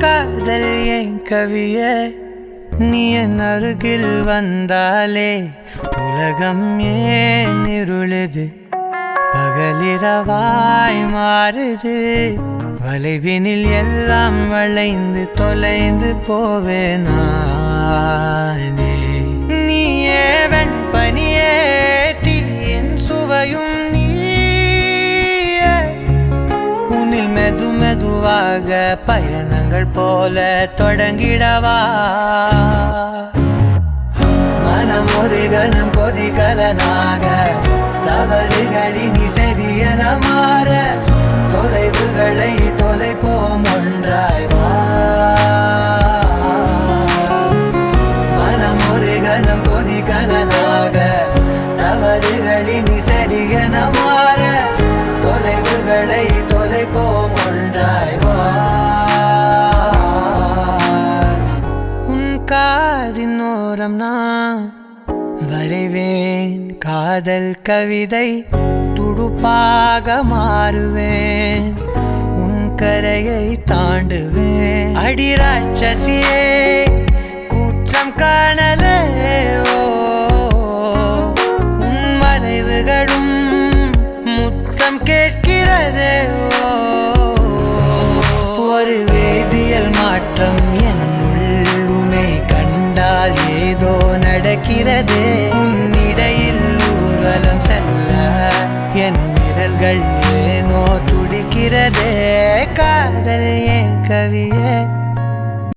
காதல் என் கவியே நீ என் அருகில் வந்தாலே உலகம் ஏன் இருளுது பகலிரவாய் மாறுது வளைவினில் எல்லாம் வளைந்து தொலைந்து போவேனானே நீயே வெண்பனியே தீயின் சுவையும் நீயே உன்னில் மெது மெதுவாக பயணங்கள் போல தொடங்கிடவா மனம் ஒரு கணம் கொதிகலனாக தவறுகளின் சரியன மாற தொலைவுகளை தொலைப்போம் ஒன்றாய் வா மனம் ஒரு கணம் கொதிகலனாக தவறுகளின் சரியன மாற தொலைவுகளை தொலைப்போம் ஒன்றாய் வா உன் காதின் ஓரம் நான் வரைவேன் காதல் கவிதை துடுப்பாக மாறுவேன் உன் கரையை தாண்டுவேன் அடி ராட்சசியே கூற்றம் காணலே உன் மறைவுகளும் முத்தம் கேட்கிறதே ஒரு வேதியியல் மாற்றம் என்னுள் உன்னை கண்டால் ஏதோ நடக்கிறதே உன்னிடையில் ஊர்வலம் செல்ல என் விரல்கள் ஏனோ துடிக்கிறதே காதல் என் கவியே